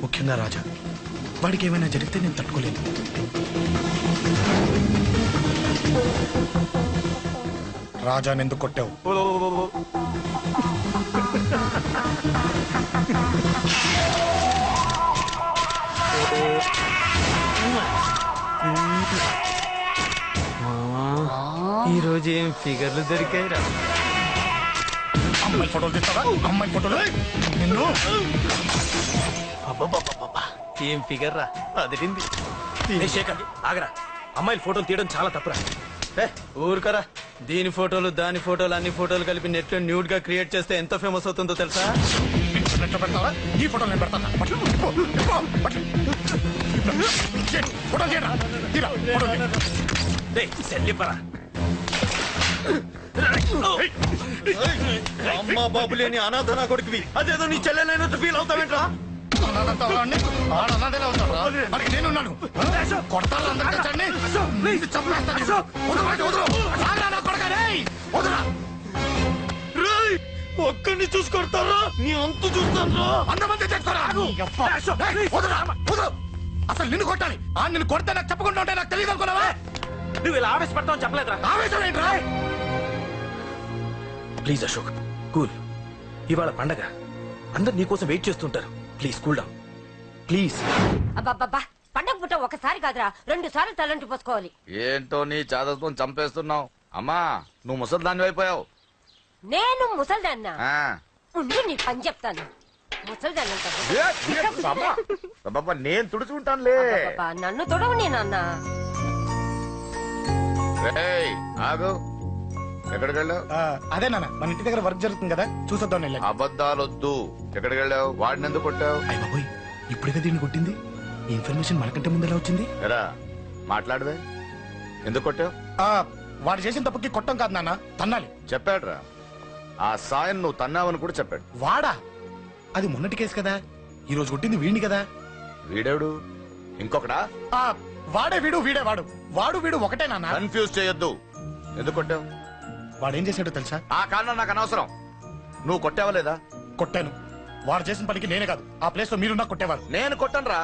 ముఖ్యంగా రాజా. వాడికి ఏమైనా జరిగితే నేను తట్టుకోలేను. రాజాని ఎందుకు కొట్టావు? ఈ రోజు ఏం ఫిగర్లు దొరికాయిరా. అమ్మాయి ఫోటోలు తీస్తావా? అమ్మాయి ఫోటోలు నిన్ను. ఏం ఫిగర్ రా, అదిరింది. శేఖర్ ఆగరా, అమ్మాయిల ఫోటోలు తీయడం చాలా తప్పురా. ఊరుకరా, దీని ఫోటోలు దాని ఫోటోలు అన్ని ఫోటోలు కలిపి నెట్ లో న్యూడ్ గా క్రియేట్ చేస్తే ఎంత ఫేమస్ అవుతుందో తెలుసా? నెట్లో పెడతావా? ఈ ఫోటోలు నేను పెడతాను. ఫోటోలు తీయరా, తీరా ఫోటోలు. సెల్లిపరా అమ్మా బాబు లేని అనాథనా కొడుకువి, అదేదో నీ చెల్లెలైనట్టు ఫీల్ అవుతావేంట్రా? నేనున్నాను. కొడతాను ఒక్కడిని చూసి కొడతారా? నీ అంతు చూస్తాను. అంతమంది అసలు నిన్ను కొట్టాలి. నిన్ను కొడితే నాకు చెప్పకుండా ఉంటే నాకు తెలియదు అనుకున్నావా? నువ్వు ఇలా ఆవేశపడతావు చెప్పలేదురా. ఆవేశం ఏంట్రా? Please Ashok, cool. ఇవాళ పండగ, అందరు నీకోసం వెయిట్ చేస్తుంటారు. Please cool down please. అబ్బబ్బబ్బా, పండగ పుట్ట ఒకసారి కాదురా 2 సార్లు తలంటి పోసుకోవాలి. ఏంటో నీ చాదత్వం చంపేస్తున్నావు. అమ్మా, నువ్వు ముసలిదాన్ని అయిపోయావు. నేను ముసల్దాన్నా? ఉండి నీ పని చెప్తాను. ముసల్దాన్నంట నేను తుడుచుకుంటానులే. నన్ను తొడవు నాన్న. ఆగు, ఎక్కడికి వెళ్ళావు? అదే నాన్న, మన ఇంటి దగ్గర వర్క్ జరుగుతుంది కదా, చూసొద్దాం. అబద్ధాలొద్దు. ఎక్కడికి వెళ్ళావు? వాడిని ఎందుకు కొట్టావు? అయ్య బాబోయ్, ఇప్పుడే దీన్ని కొట్టింది. ఈ ఇన్ఫర్మేషన్ మనకంటే ముందు ఎలా వచ్చింది? ఎరా మాట్లాడవే, ఎందుకు కొట్టావు? వాడు చేసిన తప్పుకి కొట్టం కాదు నాన్న, తన్నాలి. చెప్పాడురా, ఆ సాయం నువ్వు తన్నావని కూడా చెప్పాడు. వాడా? అది మొన్నటి కేసు కదా, ఈ రోజు కొట్టింది వీడిని కదా. వీడేడు ఇంకొకడా? వాడే వీడు, వీడే వాడు. వాడు వీడు ఒకటే నాన్న. కన్ఫ్యూజ్ చేయొద్దు. ఎందుకు కొట్టావు? వాడేం చేశాడో తెలుసా? ఆ కారణం నాకు అనవసరం. నువ్వు కొట్టావా లేదా? కొట్టాను. వాడు చేసిన పనికి నేనే కాదు, ఆ ప్లేస్ లో మీరున్నా కొట్టేవారు. నేను కొట్టనురా.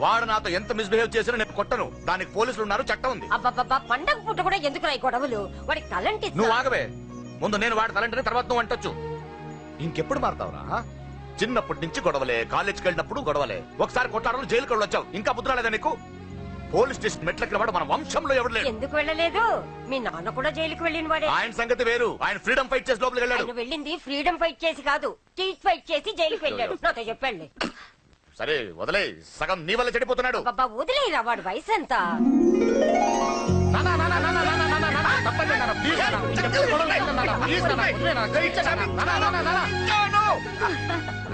వాడు నాతో ఎంత మిస్బిహేవ్ చేసినా నేను కొట్టను. దానికి పోలీసులు ఉన్నారు, చట్టం ఉంది. అబ్బబ్బబ్బా, పండగ పుట్ట కూడా ఎందుకు రాయి గొడవలు? వాడికి తలంటి. నువ్వు ఆగవే. ముందు నేను వాడి తలంటే తర్వాత నువ్వు అంటొచ్చు. ఇంకెప్పుడు మారుతావురా? చిన్నప్పటి నుంచి గొడవలే, కాలేజ్కి వెళ్ళినప్పుడు గొడవలే. ఒకసారి కొట్లాడడం జైలుకి వచ్చావు, ఇంకా బుద్ధి రాలేదా నీకు? పోలీస్ స్టేషన్ మెట్లకి వాడు మన వంశంలో ఎవరు లేరు. ఎందుకు వెళ్ళలేదు? మీ నాన్న కూడా జైలుకి వెళ్ళిన వాడే. ఆయన సంగతి వేరు. ఆయన ఫ్రీడమ్ ఫైట్ చేసి లోపలికి వెళ్ళాడు. ఆయన వెళ్ళింది ఫ్రీడమ్ ఫైట్ చేసి కాదు, టీట్ ఫైట్ చేసి జైలుకి వెళ్ళాడు. నాతో చెప్పండి. సరే వదిలే, సగం నీ వల్ల చెడిపోతున్నాడు. బాబా వదిలేరా, వాడు వయసు ఎంత?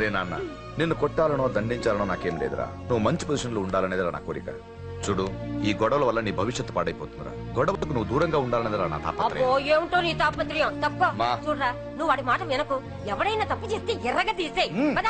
రే నాన్న, నిన్ను కొట్టాలనో దండించాలనో నాకేం లేదురా. నువ్వు మంచి పొజిషన్ లో ఉండాలనేదిరా నా కోరిక. చూడు, ఈ గొడవల వల్ల నీ భవిష్యత్తు పాడైపోతుందిరా. గొడవకు నువ్వు దూరంగా ఉండాలనేదిరా నా తాపత్రయం. అబ్బో, ఏమిటో నీ తాపత్రయం. తప్ప చూడరా, నువ్వు వాడి మాట వినకు. ఎవడైనా తప్పు చేస్తే ఎర్రగా తీసేయ్. పద.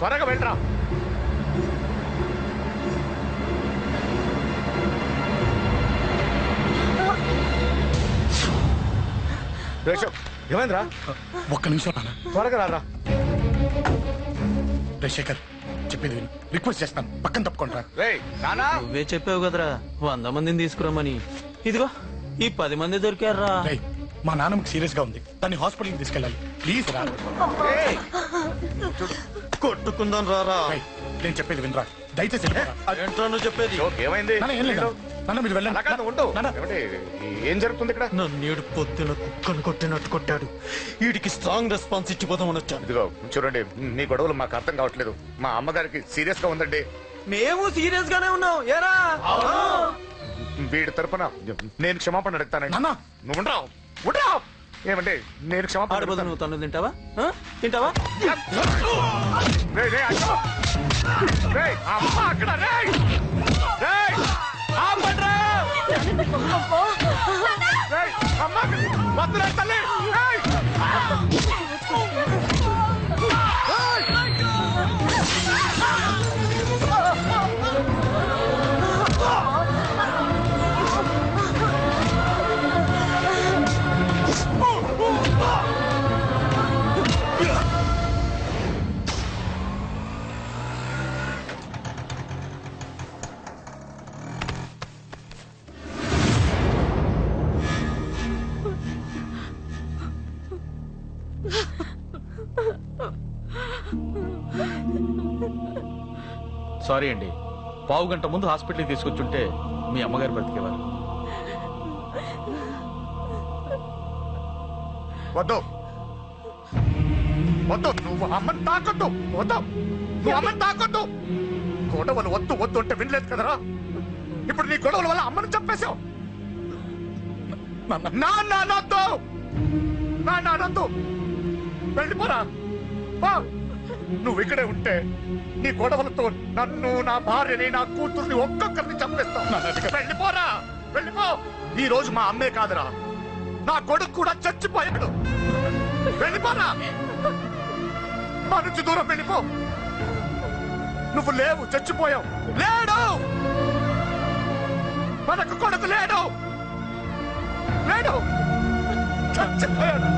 త్వరగా వెళ్ళరా. ఏమైందిరా? ఒక్క నిమిషం నాన్న, త్వరగా రారా. శేఖర్ చెప్పేది విను, రిక్వెస్ట్ చేస్తాను, పక్కన తప్పుకుంటారా. నువ్వే చెప్పావు కదరా 100 మందిని తీసుకురామని. ఇదిగో ఈ 10 మంది దొరికారా. మా నాన్నకి సీరియస్ గా ఉంది, దాన్ని హాస్పిటల్కి తీసుకెళ్ళాలి. ప్లీజ్ రా. కొట్టుకుందాం రారా. నేను చెప్పేది వినరా, దయచేసి ఏంట్రా నువ్వు చెప్పేది? ఏమైంది? ఏం లేదు నాన్న, మీరు వెళ్ళండి. ఏం జరుగుతుంది ఇక్కడ? నన్ను పొద్దున కుక్కను కొట్టినట్టు కొట్టాడు. వీడికి స్ట్రాంగ్ రెస్పాన్స్ ఇచ్చిపోదామని వచ్చాను. ఇదిగో చూడండి, మీ గొడవలు మాకు అర్థం కావట్లేదు. మా అమ్మగారికి సీరియస్ గా ఉందండి. మేము సీరియస్ గానే ఉన్నాం. ఏరా వీడి తరపున నేను క్షమాపణ అడుగుతానండి. నాన్న. నువ్వు ఉండరావు ఉండరావు. ఏమంటే నేను క్షమాపణ ఆడబోదు అడుగుతాను. నువ్వు తను తింటావా ఆ? తింటావా రేయ్, రేయ్, అయ్యో. రేయ్, అమ్మ అక్కడ రేయ్. రేయ్, ఆపండ్రా. రేయ్, అమ్మ వద్దురా తల్లి. రేయ్. సారీ అండి, పావు గంట ముందు హాస్పిటల్కి తీసుకొచ్చుంటే మీ అమ్మగారు బ్రతికేవారు. వద్దు వద్దు, నువ్వు అమ్మని తాకొద్దు. వద్దు, నువ్వు అమ్మని తాకొద్దు. గొడవలు వద్దు వద్దు అంటే వినలేదు కదరా. ఇప్పుడు నీ గొడవల వల్ల అమ్మని చంపేశావు. నాన్నొద్దు, నాన్నొద్దు, వెళ్ళిపోరా. నువ్వు ఇక్కడే ఉంటే నీ గొడవలతో నన్ను, నా భార్యని, నా కూతుర్ని ఒక్కొక్కరిని చంపేస్తావు. వెళ్ళిపోరా, వెళ్ళిపో. ఈ రోజు మా అమ్మే కాదురా, నా కొడుకు కూడా చచ్చిపోయాడు. వెళ్ళిపోరా, మా నుంచి దూరం వెళ్ళిపో. నువ్వు లేవు, చచ్చిపోయావు. లేడు, మనకు కొడుకు లేడు, లేడు, చచ్చిపోయాడు.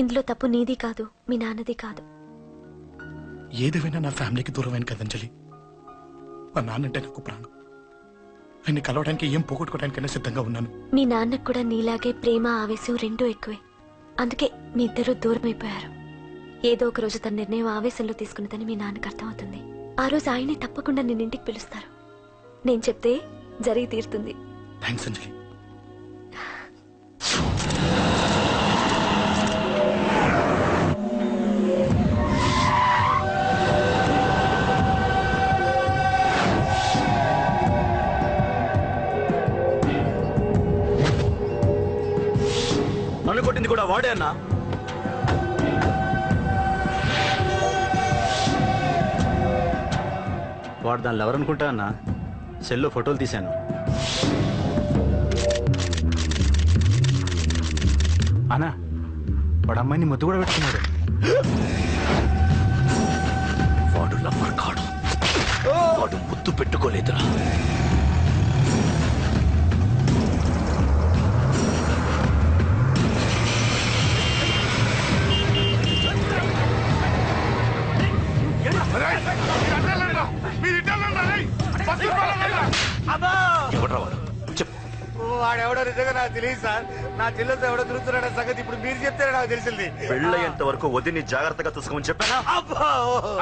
ఇందులో తప్పు నీది కాదు, మీ నాన్నది కాదు. ఏదేమైనా నా ఫ్యామిలీకి దూరమైన కదంజలి. మా నాన్నంటే నాకు ప్రాణం. ఆయన్ని కలవడానికి ఏం పోగొట్టుకోవడానికైనా సిద్ధంగా ఉన్నాను. మీ నాన్నకు కూడా నీలాగే ప్రేమ, ఆవేశం రెండూ ఎక్కువే. అందుకే మీ ఇద్దరు దూరం అయిపోయారు. ఏదో ఒక రోజు తన నిర్ణయం ఆవేశంలో తీసుకున్నదని మీ నాన్నకు అర్థమవుతుంది. ఆ రోజు ఆయనే తప్పకుండా నిన్న ఇంటికి పిలుస్తారు. నేను చెప్తే జరిగి తీరుతుంది. థ్యాంక్స్ అంజలి. నన్ను కొట్టింది కూడా వాడే అన్నా. వాడు దానిలో ఎవరనుకుంటా అన్న, సెల్లో ఫోటోలు తీశాను. అన్నా, వాడు అమ్మాయిని ముద్దు కూడా పెట్టుకున్నాడు. వాడు లవ్వర్ కాడు, వాడు ముద్దు పెట్టుకోలేదురా. ఎవడ్రా వాడు? చెప్పు. వాడెవడో నిజంగా నాకు తెలియదు సార్. నా చెల్లెలతో ఎవడో తిరుగుతున్నాడన్న సంగతి ఇప్పుడు మీరు చెప్తే నాకు తెలిసింది. పెళ్ళయ్యేంత వరకు వదిని జాగ్రత్తగా చూసుకోమని చెప్పానా?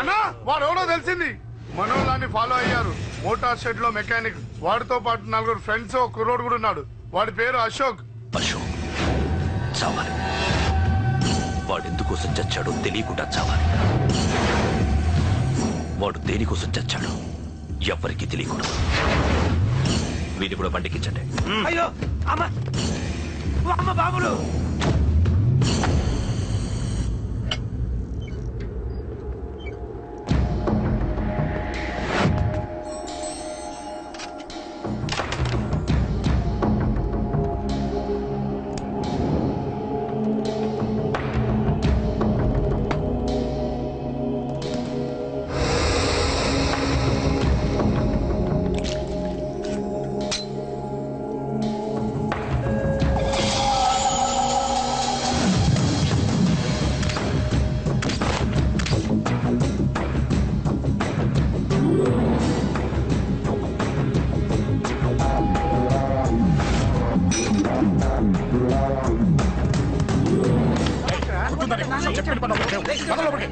అన్నా, వాడు ఎవడో తెలిసింది. మనోళ్ళని ఫాలో అయ్యారు. మోటార్ షెడ్ లో మెకానిక్, వాడితో పాటు 4 ఫ్రెండ్స్, ఒక కుర్రోడు కూడా ఉన్నాడు. వాడి పేరు అశోక్. అశోక్ చావాలి. వాడు ఎందుకోసం చచ్చాడో తెలియకుండా చావాలి. వాడు దేనికోసం చచ్చాడో ఎవ్వరికీ తెలియకూడదు. వీడిని కూడా బండికించండి. అయ్యో అమ్మ, అమ్మ బాబులు. చెప్పండి పని ఒకటి.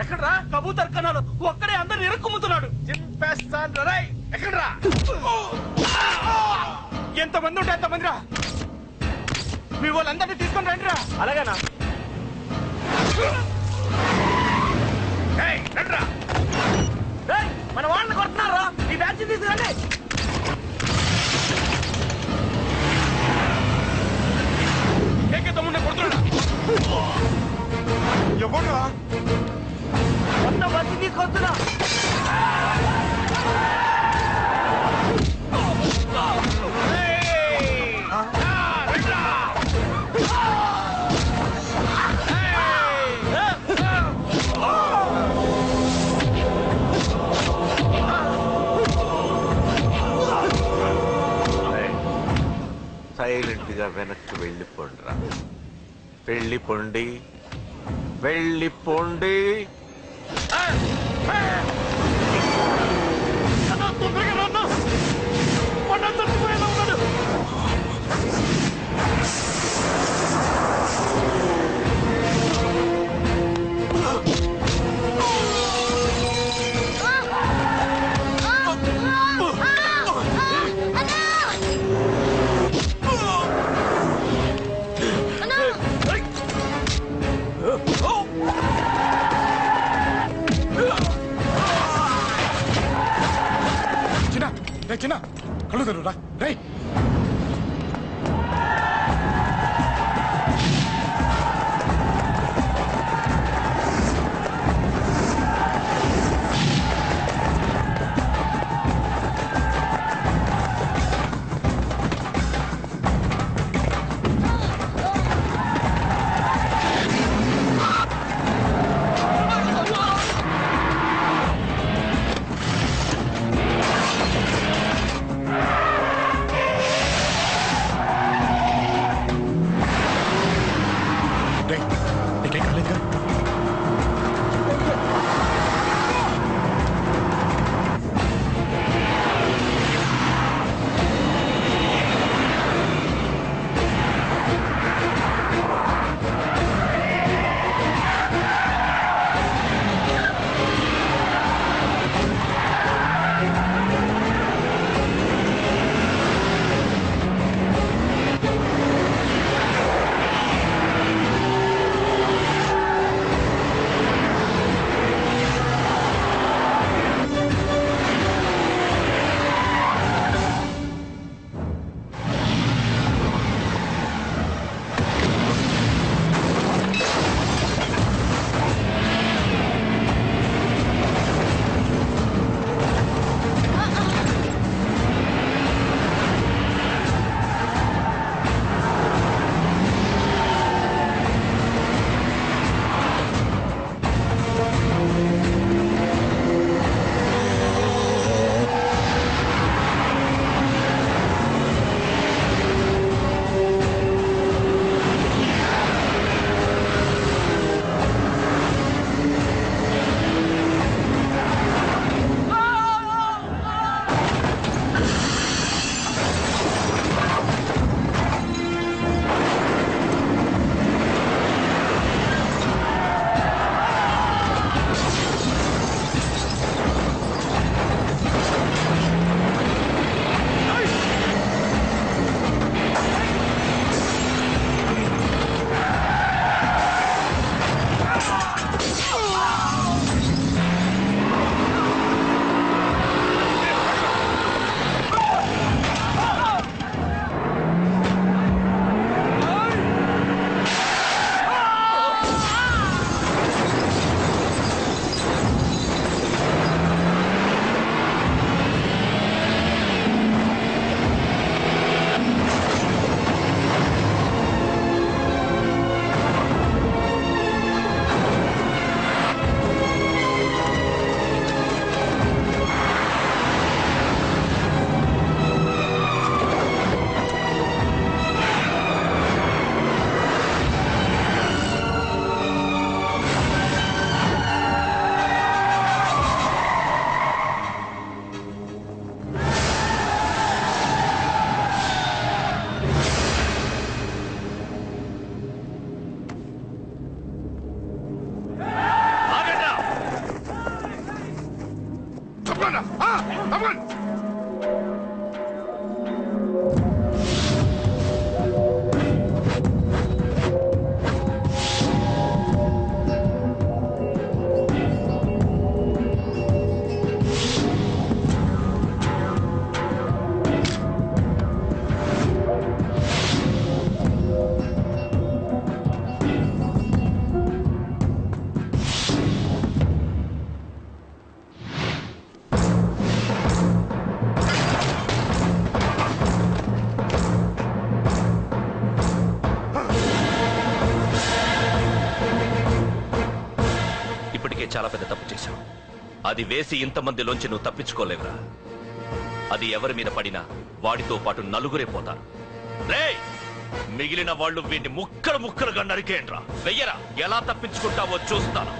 ఎక్కడ్రా కబూతర్ కన్నాలు ఒక్కడే అందరు ఇరుక్కుముతున్నాడు. చింపేస్తాను రా ఎక్కడ్రా ఎంతమంది ఉంటే ఎంతమంది రా. మీ వాళ్ళందరినీ తీసుకొని రండి రా. అలాగేనా రండ్రా మన వాళ్ళని కొడుతున్నారా. ఈ బ్యాచ్ తీసుకురండి. తమ్ముడిని కొడుతున్నా. ఎవడ్రా మొత్తం బస్సు తీసుకొస్తున్నా. సైలెంట్ గా వెనక్కి వెళ్ళిపోండిరా. వెళ్ళిపోండి వెళ్ళిపోండి. చిన్న కళ్ళు తెరురా రై. ఇప్పటికే చాలా పెద్ద తప్పు చేశావు. అది వేసి ఇంతమందిలోంచి నువ్వు తప్పించుకోలేవురా. అది ఎవరి మీద పడినా వాడితో పాటు నలుగురే పోతారు. రేయ్, మిగిలిన వాళ్ళు వీడిని ముక్కలు ముక్కలుగా నరికేయండ్రా. వెయ్యరా, ఎలా తప్పించుకుంటావో చూస్తాను.